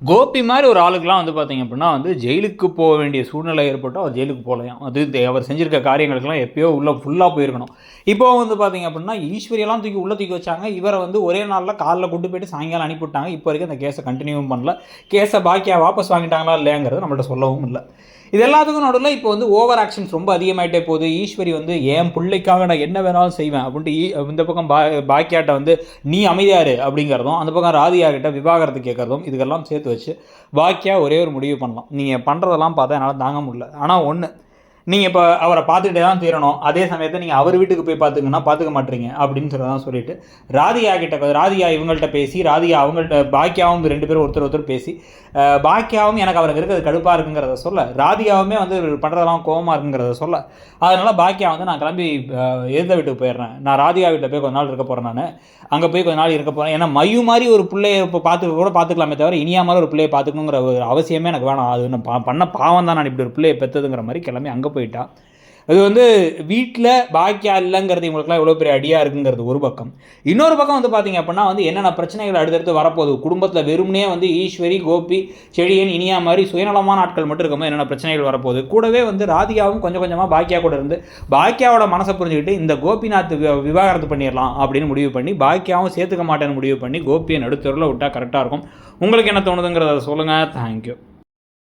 கோபி மாதிரி ஒரு ஆளுக்கெல்லாம் வந்து பார்த்தீங்க அப்படின்னா வந்து ஜெயிலுக்கு போக வேண்டிய சூழ்நிலை ஏற்பட்டால் அவர் ஜெயிலுக்கு போகலையாம். அவர் செஞ்சிருக்க காரியங்களுக்கெல்லாம் எப்பயோ ஃபுல்லாக போயிருக்கணும். இப்போ வந்து பார்த்தீங்க அப்படின்னா ஈஸ்வரியெல்லாம் தூக்கி வச்சாங்க. இவரை வந்து ஒரே நாளில் காலைல கொண்டு போயிட்டு சாயங்காலம் அனுப்பிவிட்டாங்க. இப்போ வரைக்கும் அந்த கேஸை கண்டினியூவும் பண்ணல. கேஸை பாக்கியா வாபஸ் வாங்கிட்டாங்களா இல்லையாங்கிறது நம்மள்ட்ட சொல்லவும் இல்லை. இது எல்லாத்துக்கும் நடுவில் இப்போ வந்து ஓவர் ஆக்ஷன்ஸ் ரொம்ப அதிகமாகிட்டே போகுது. ஈஸ்வரி வந்து என் பிள்ளைக்காக நான் என்ன வேணாலும் செய்வேன் அப்படின்ட்டு இந்த பக்கம் பாக்கியாட்ட வந்து நீ அமைதியாரு அப்படிங்கிறதும், அந்த பக்கம் ராதிகா கிட்ட விவாகரத்து கேட்குறதும், இதுக்கெல்லாம் சேர்த்து வச்சு பாக்கியா ஒரே ஒரு முடிவு பண்ணலாம். நீங்கள் பண்ணுறதெல்லாம் பார்த்தா என்னால் தாங்க முடியல. ஆனால் ஒன்று, நீங்கள் இப்போ அவரை பார்த்துக்கிட்டே தான் தீரணும். அதே சமயத்தில் நீங்கள் அவர் வீட்டுக்கு போய் பார்த்துங்கன்னா பார்த்துக்க மாட்டீங்க அப்படின்னு சொல்லதான் சொல்லிட்டு ராதிகா இவங்கள்ட்ட பேசி, ராதிகா அவங்கள்ட்ட பாக்கியாவும் 2 பேரும் ஒருத்தர் பேசி, பாக்கியாவும் எனக்கு அவருக்கு இருக்கிறது கடுப்பாக இருக்குங்கிறத சொல்ல, ராதிகாவுமே வந்து பண்ணுறதெல்லாம் கோவமாக இருக்குங்கிறத சொல்ல, அதனால் பாக்கியா வந்து நான் கிளம்பி எதிர்த்த வீட்டுக்கு போயிடுறேன், நான் ராதிகா வீட்டில் போய் கொஞ்ச நாள் இருக்க போகிறேன், நான் அங்கே போய் கொஞ்ச நாள் இருக்க போகிறேன். ஏன்னா மயு மாதிரி ஒரு பிள்ளையை இப்போ பார்த்துக்கலாமே தவிர இனியா மாதிரி ஒரு பிள்ளையை பார்த்துக்கணுங்கிற ஒரு அவசியமே எனக்கு வேணாம். அது நான் பண்ண பாவம் தான், நான் இப்படி ஒரு பிள்ளையை பெற்றதுங்கிற மாதிரி கிளம்பி அங்கே போயிட்டா. அது வந்து வீட்டில் பாக்கியா இல்லைங்கிறது இவங்களுக்குலாம் எவ்வளோ பெரிய அடியாக இருக்குங்கிறது ஒரு பக்கம். இன்னொரு பக்கம் வந்து பார்த்தீங்க அப்படின்னா வந்து என்னென்ன பிரச்சனைகள் அடுத்தடுத்து வரப்போகுது, குடும்பத்தில் வெறுமனே வந்து ஈஸ்வரி, கோபி, செழியன், இனியா மாதிரி சுயநலமான ஆட்கள் மட்டும் இருக்கும்போது என்னென்ன பிரச்சனைகள் வரப்போகுது. கூடவே வந்து ராதிகாவும் கொஞ்சம் கொஞ்சமாக பாக்கியா கூட இருந்து பாக்கியாவோட மனசை புரிஞ்சுக்கிட்டு இந்த கோபிநாத் விவாகரத்து பண்ணிடலாம் அப்படின்னு முடிவு பண்ணி, பாக்கியாவும் சேர்த்துக்க மாட்டேன்னு முடிவு பண்ணி கோபியை நடுத்தருவில் விட்டால் கரெக்டாக இருக்கும். உங்களுக்கு என்ன தோணுதுங்கிறத சொல்லுங்கள். தேங்க்யூ.